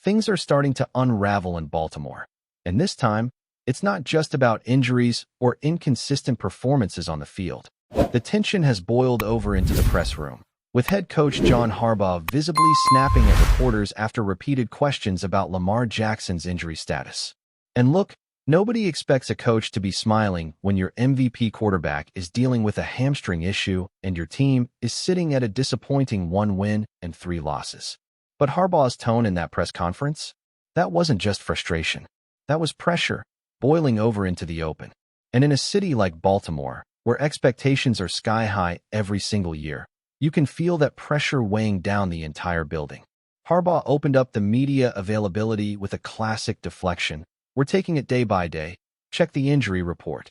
things are starting to unravel in Baltimore. And this time, it's not just about injuries or inconsistent performances on the field. The tension has boiled over into the press room, with head coach John Harbaugh visibly snapping at reporters after repeated questions about Lamar Jackson's injury status. And look, nobody expects a coach to be smiling when your MVP quarterback is dealing with a hamstring issue and your team is sitting at a disappointing 1 win and 3 losses. But Harbaugh's tone in that press conference? That wasn't just frustration. That was pressure, boiling over into the open. And in a city like Baltimore, where expectations are sky-high every single year, you can feel that pressure weighing down the entire building. Harbaugh opened up the media availability with a classic deflection. "We're taking it day by day. Check the injury report."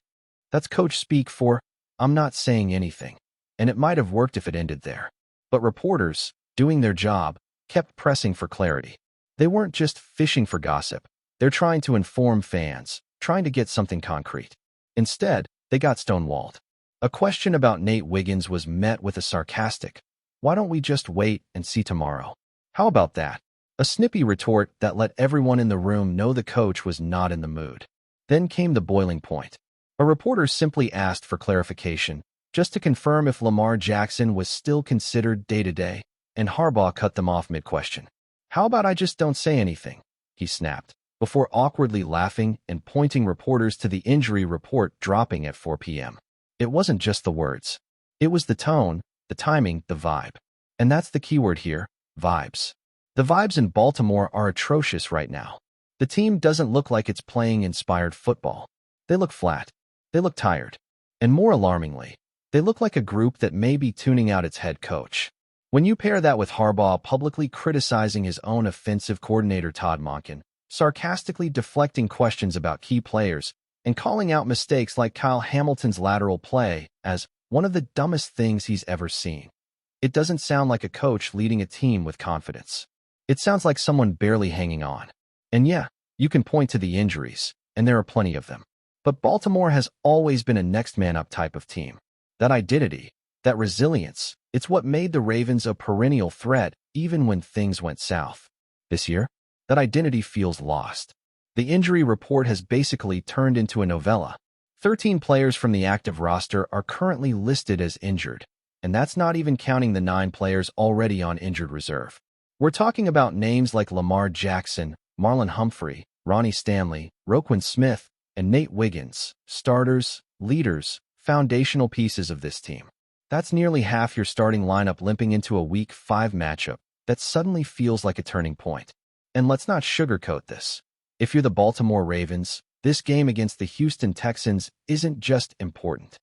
That's coach speak for, "I'm not saying anything." And it might have worked if it ended there. But reporters, doing their job, kept pressing for clarity. They weren't just fishing for gossip. They're trying to inform fans, trying to get something concrete. Instead, they got stonewalled. A question about Nate Wiggins was met with a sarcastic, "Why don't we just wait and see tomorrow?" How about that? A snippy retort that let everyone in the room know the coach was not in the mood. Then came the boiling point. A reporter simply asked for clarification, just to confirm if Lamar Jackson was still considered day-to-day, and Harbaugh cut them off mid-question. "How about I just don't say anything?" he snapped, before awkwardly laughing and pointing reporters to the injury report dropping at 4 p.m. It wasn't just the words. It was the tone, the timing, the vibe. And that's the keyword here, vibes. The vibes in Baltimore are atrocious right now. The team doesn't look like it's playing inspired football. They look flat. They look tired. And more alarmingly, they look like a group that may be tuning out its head coach. When you pair that with Harbaugh publicly criticizing his own offensive coordinator Todd Monken, sarcastically deflecting questions about key players, and calling out mistakes like Kyle Hamilton's lateral play as one of the dumbest things he's ever seen, it doesn't sound like a coach leading a team with confidence. It sounds like someone barely hanging on. And yeah, you can point to the injuries, and there are plenty of them. But Baltimore has always been a next-man-up type of team. That identity, that resilience, it's what made the Ravens a perennial threat even when things went south. This year, that identity feels lost. The injury report has basically turned into a novella. 13 players from the active roster are currently listed as injured, and that's not even counting the 9 players already on injured reserve. We're talking about names like Lamar Jackson, Marlon Humphrey, Ronnie Stanley, Roquan Smith, and Nate Wiggins, starters, leaders, foundational pieces of this team. That's nearly half your starting lineup limping into a Week 5 matchup that suddenly feels like a turning point. And let's not sugarcoat this. If you're the Baltimore Ravens, this game against the Houston Texans isn't just important.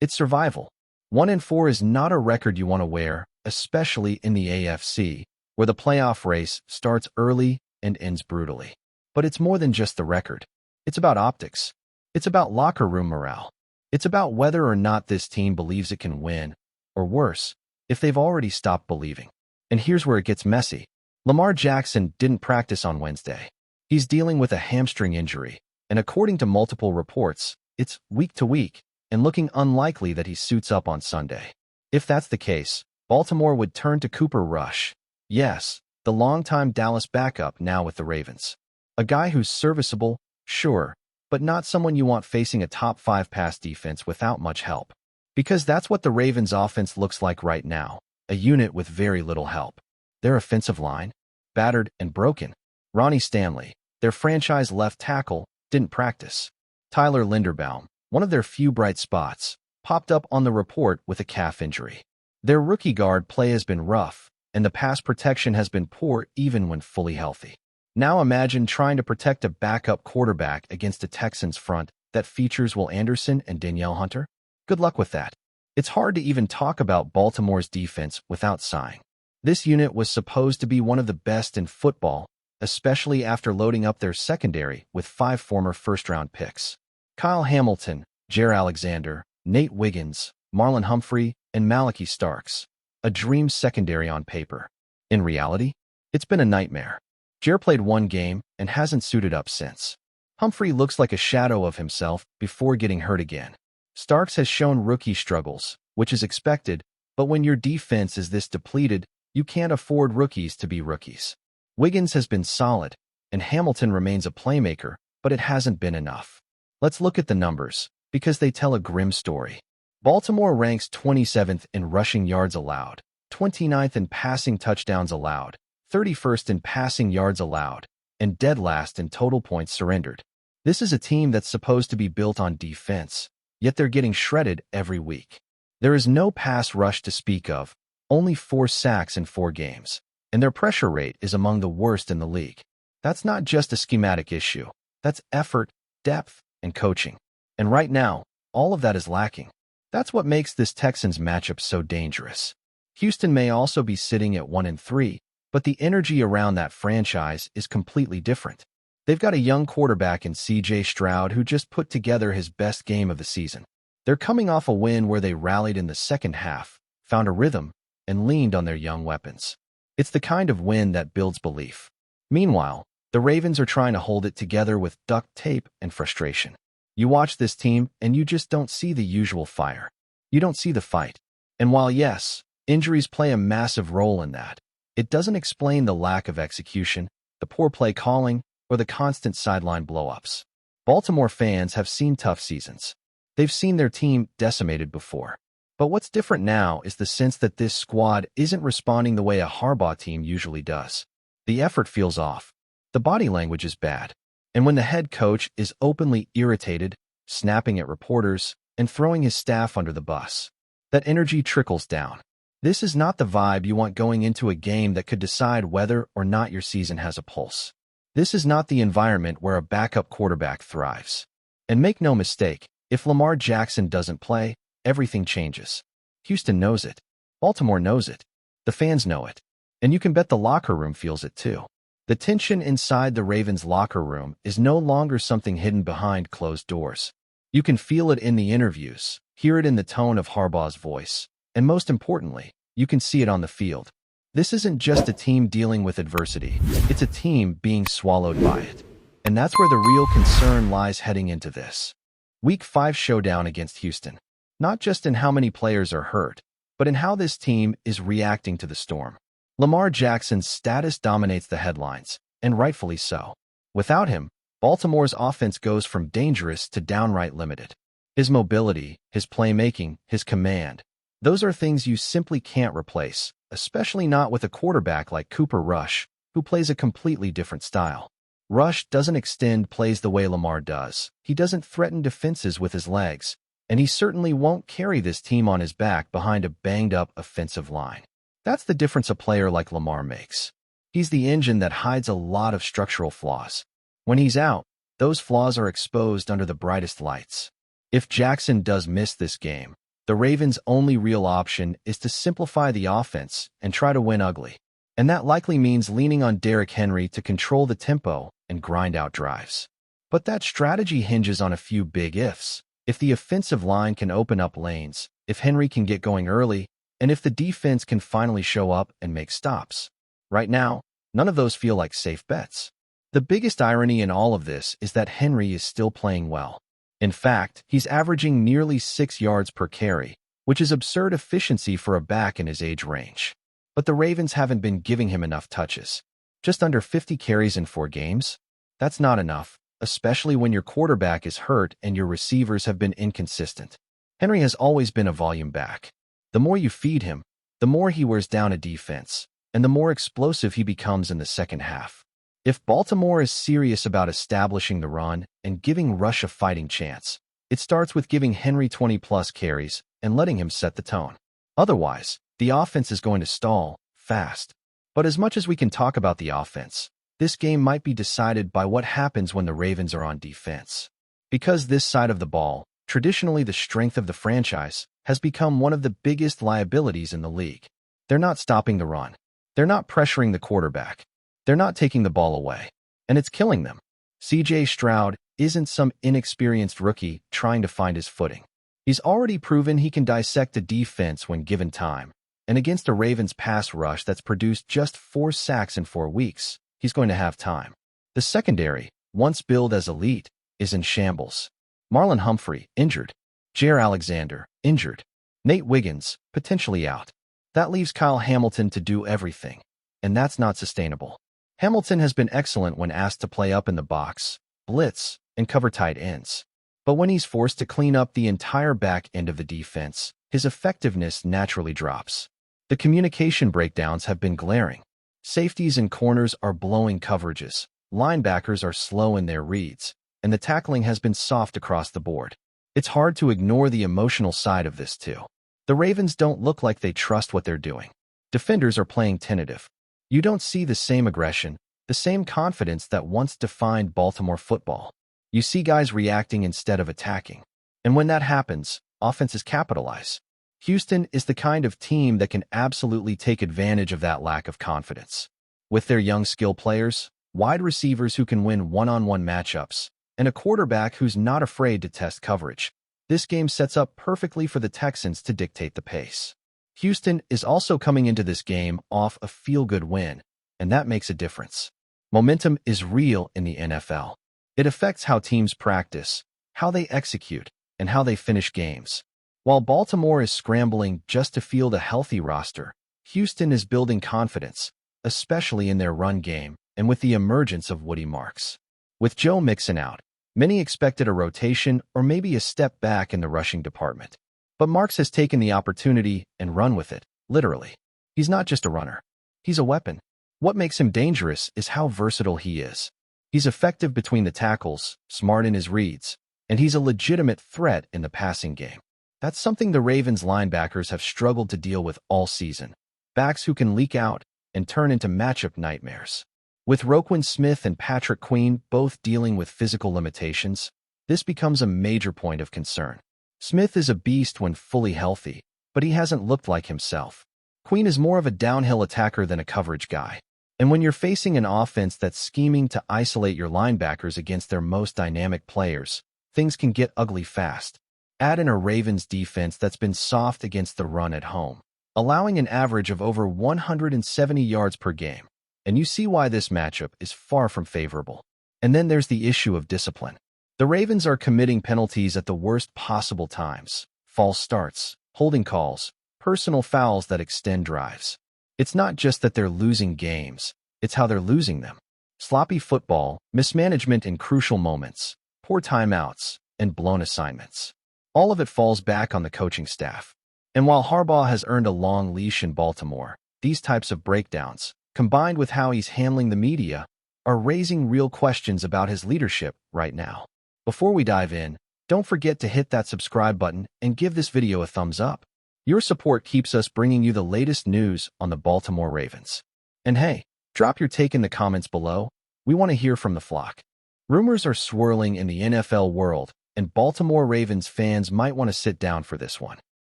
It's survival. 1-4 is not a record you want to wear, especially in the AFC, where the playoff race starts early and ends brutally. But it's more than just the record. It's about optics. It's about locker room morale. It's about whether or not this team believes it can win, or worse, if they've already stopped believing. And here's where it gets messy. Lamar Jackson didn't practice on Wednesday. He's dealing with a hamstring injury, and according to multiple reports, it's week to week, and looking unlikely that he suits up on Sunday. If that's the case, Baltimore would turn to Cooper Rush. Yes, the longtime Dallas backup now with the Ravens. A guy who's serviceable, sure, but not someone you want facing a top 5 pass defense without much help. Because that's what the Ravens' offense looks like right now, a unit with very little help. Their offensive line? Battered and broken. Ronnie Stanley, their franchise left tackle, didn't practice. Tyler Linderbaum, one of their few bright spots, popped up on the report with a calf injury. Their rookie guard play has been rough, and the pass protection has been poor even when fully healthy. Now imagine trying to protect a backup quarterback against a Texans front that features Will Anderson and Danielle Hunter. Good luck with that. It's hard to even talk about Baltimore's defense without sighing. This unit was supposed to be one of the best in football, especially after loading up their secondary with 5 former first-round picks. Kyle Hamilton, Jaire Alexander, Nate Wiggins, Marlon Humphrey, and Malachi Starks. A dream secondary on paper. In reality, it's been a nightmare. Jaire played 1 game and hasn't suited up since. Humphrey looks like a shadow of himself before getting hurt again. Starks has shown rookie struggles, which is expected, but when your defense is this depleted, you can't afford rookies to be rookies. Wiggins has been solid, and Hamilton remains a playmaker, but it hasn't been enough. Let's look at the numbers, because they tell a grim story. Baltimore ranks 27th in rushing yards allowed, 29th in passing touchdowns allowed, 31st in passing yards allowed, and dead last in total points surrendered. This is a team that's supposed to be built on defense, yet they're getting shredded every week. There is no pass rush to speak of, only 4 sacks in 4 games, and their pressure rate is among the worst in the league. That's not just a schematic issue. That's effort, depth, and coaching. And right now, all of that is lacking. That's what makes this Texans matchup so dangerous. Houston may also be sitting at 1-3, but the energy around that franchise is completely different. They've got a young quarterback in C.J. Stroud who just put together his best game of the season. They're coming off a win where they rallied in the second half, found a rhythm, and leaned on their young weapons. It's the kind of win that builds belief. Meanwhile, the Ravens are trying to hold it together with duct tape and frustration. You watch this team, and you just don't see the usual fire. You don't see the fight. And while yes, injuries play a massive role in that, it doesn't explain the lack of execution, the poor play calling, or the constant sideline blow-ups. Baltimore fans have seen tough seasons. They've seen their team decimated before. But what's different now is the sense that this squad isn't responding the way a Harbaugh team usually does. The effort feels off. The body language is bad. And when the head coach is openly irritated, snapping at reporters, and throwing his staff under the bus, that energy trickles down. This is not the vibe you want going into a game that could decide whether or not your season has a pulse. This is not the environment where a backup quarterback thrives. And make no mistake, if Lamar Jackson doesn't play, everything changes. Houston knows it. Baltimore knows it. The fans know it. And you can bet the locker room feels it too. The tension inside the Ravens locker room is no longer something hidden behind closed doors. You can feel it in the interviews, hear it in the tone of Harbaugh's voice, and most importantly, you can see it on the field. This isn't just a team dealing with adversity, it's a team being swallowed by it. And that's where the real concern lies heading into this Week 5 showdown against Houston. Not just in how many players are hurt, but in how this team is reacting to the storm. Lamar Jackson's status dominates the headlines, and rightfully so. Without him, Baltimore's offense goes from dangerous to downright limited. His mobility, his playmaking, his command, those are things you simply can't replace, especially not with a quarterback like Cooper Rush, who plays a completely different style. Rush doesn't extend plays the way Lamar does. He doesn't threaten defenses with his legs, and he certainly won't carry this team on his back behind a banged-up offensive line. That's the difference a player like Lamar makes. He's the engine that hides a lot of structural flaws. When he's out, those flaws are exposed under the brightest lights. If Jackson does miss this game, the Ravens' only real option is to simplify the offense and try to win ugly. And that likely means leaning on Derrick Henry to control the tempo and grind out drives. But that strategy hinges on a few big ifs. If the offensive line can open up lanes, if Henry can get going early, and if the defense can finally show up and make stops. Right now, none of those feel like safe bets. The biggest irony in all of this is that Henry is still playing well. In fact, he's averaging nearly 6 yards per carry, which is absurd efficiency for a back in his age range. But the Ravens haven't been giving him enough touches. Just under 50 carries in 4 games? That's not enough, especially when your quarterback is hurt and your receivers have been inconsistent. Henry has always been a volume back. The more you feed him, the more he wears down a defense, and the more explosive he becomes in the second half. If Baltimore is serious about establishing the run and giving Rush a fighting chance, it starts with giving Henry 20-plus carries and letting him set the tone. Otherwise, the offense is going to stall fast. But as much as we can talk about the offense, this game might be decided by what happens when the Ravens are on defense. Because this side of the ball, traditionally the strength of the franchise, has become one of the biggest liabilities in the league. They're not stopping the run. They're not pressuring the quarterback. They're not taking the ball away. And it's killing them. C.J. Stroud isn't some inexperienced rookie trying to find his footing. He's already proven he can dissect a defense when given time. And against a Ravens pass rush that's produced just 4 sacks in 4 weeks, he's going to have time. The secondary, once billed as elite, is in shambles. Marlon Humphrey, injured. Jaire Alexander, injured. Nate Wiggins, potentially out. That leaves Kyle Hamilton to do everything. And that's not sustainable. Hamilton has been excellent when asked to play up in the box, blitz, and cover tight ends. But when he's forced to clean up the entire back end of the defense, his effectiveness naturally drops. The communication breakdowns have been glaring. Safeties and corners are blowing coverages, linebackers are slow in their reads, and the tackling has been soft across the board. It's hard to ignore the emotional side of this too. The Ravens don't look like they trust what they're doing. Defenders are playing tentative. You don't see the same aggression, the same confidence that once defined Baltimore football. You see guys reacting instead of attacking. And when that happens, offenses capitalize. Houston is the kind of team that can absolutely take advantage of that lack of confidence. With their young skill players, wide receivers who can win one-on-one matchups, and a quarterback who's not afraid to test coverage, this game sets up perfectly for the Texans to dictate the pace. Houston is also coming into this game off a feel-good win, and that makes a difference. Momentum is real in the NFL. It affects how teams practice, how they execute, and how they finish games. While Baltimore is scrambling just to field a healthy roster, Houston is building confidence, especially in their run game and with the emergence of Woody Marks. With Joe Mixon out, many expected a rotation or maybe a step back in the rushing department. But Marks has taken the opportunity and run with it, literally. He's not just a runner. He's a weapon. What makes him dangerous is how versatile he is. He's effective between the tackles, smart in his reads, and he's a legitimate threat in the passing game. That's something the Ravens linebackers have struggled to deal with all season. Backs who can leak out and turn into matchup nightmares. With Roquan Smith and Patrick Queen both dealing with physical limitations, this becomes a major point of concern. Smith is a beast when fully healthy, but he hasn't looked like himself. Queen is more of a downhill attacker than a coverage guy. And when you're facing an offense that's scheming to isolate your linebackers against their most dynamic players, things can get ugly fast. Add in a Ravens defense that's been soft against the run at home, allowing an average of over 170 yards per game, and you see why this matchup is far from favorable. And then there's the issue of discipline. The Ravens are committing penalties at the worst possible times: false starts, holding calls, personal fouls that extend drives. It's not just that they're losing games, it's how they're losing them. Sloppy football, mismanagement in crucial moments, poor timeouts, and blown assignments. All of it falls back on the coaching staff. And while Harbaugh has earned a long leash in Baltimore, these types of breakdowns, combined with how he's handling the media, are raising real questions about his leadership right now. Before we dive in, don't forget to hit that subscribe button and give this video a thumbs up. Your support keeps us bringing you the latest news on the Baltimore Ravens. And hey, drop your take in the comments below. We want to hear from the flock. Rumors are swirling in the NFL world, and Baltimore Ravens fans might want to sit down for this one.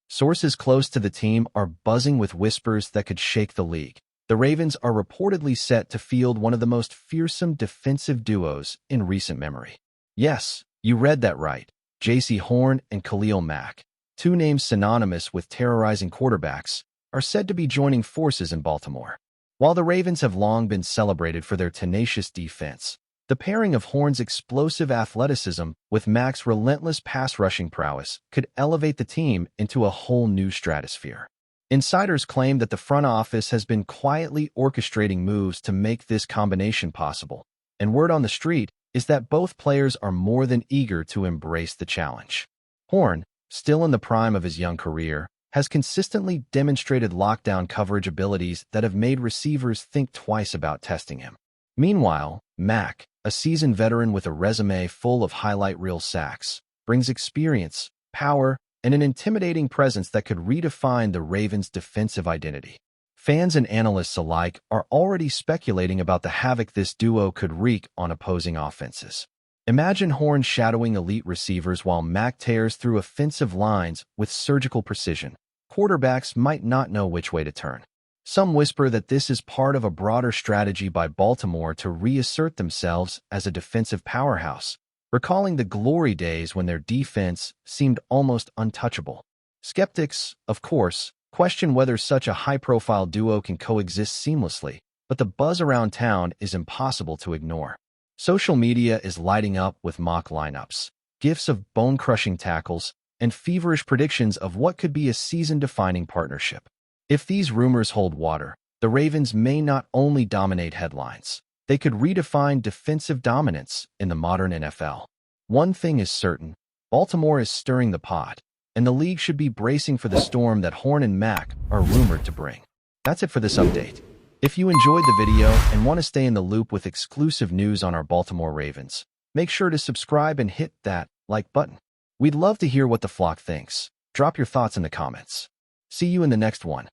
Sources close to the team are buzzing with whispers that could shake the league. The Ravens are reportedly set to field one of the most fearsome defensive duos in recent memory. Yes, you read that right. JAYCEE Horn and KHALIL MACK, two names synonymous with terrorizing quarterbacks, are said to be joining forces in Baltimore. While the Ravens have long been celebrated for their tenacious defense, the pairing of Horn's explosive athleticism with Mack's relentless pass-rushing prowess could elevate the team into a whole new stratosphere. Insiders claim that the front office has been quietly orchestrating moves to make this combination possible, and word on the street is that both players are more than eager to embrace the challenge. Horn, still in the prime of his young career, has consistently demonstrated lockdown coverage abilities that have made receivers think twice about testing him. Meanwhile, Mack, a seasoned veteran with a resume full of highlight reel sacks, brings experience, power, and an intimidating presence that could redefine the Ravens' defensive identity. Fans and analysts alike are already speculating about the havoc this duo could wreak on opposing offenses. Imagine Horn shadowing elite receivers while Mack tears through offensive lines with surgical precision. Quarterbacks might not know which way to turn. Some whisper that this is part of a broader strategy by Baltimore to reassert themselves as a defensive powerhouse, recalling the glory days when their defense seemed almost untouchable. Skeptics, of course, question whether such a high-profile duo can coexist seamlessly, but the buzz around town is impossible to ignore. Social media is lighting up with mock lineups, gifs of bone-crushing tackles, and feverish predictions of what could be a season-defining partnership. If these rumors hold water, the Ravens may not only dominate headlines, They could redefine defensive dominance in the modern NFL. One thing is certain, Baltimore is stirring the pot, and the league should be bracing for the storm that Horn and Mack are rumored to bring. That's it for this update. If you enjoyed the video and want to stay in the loop with exclusive news on our Baltimore Ravens, make sure to subscribe and hit that like button. We'd love to hear what the flock thinks. Drop your thoughts in the comments. See you in the next one.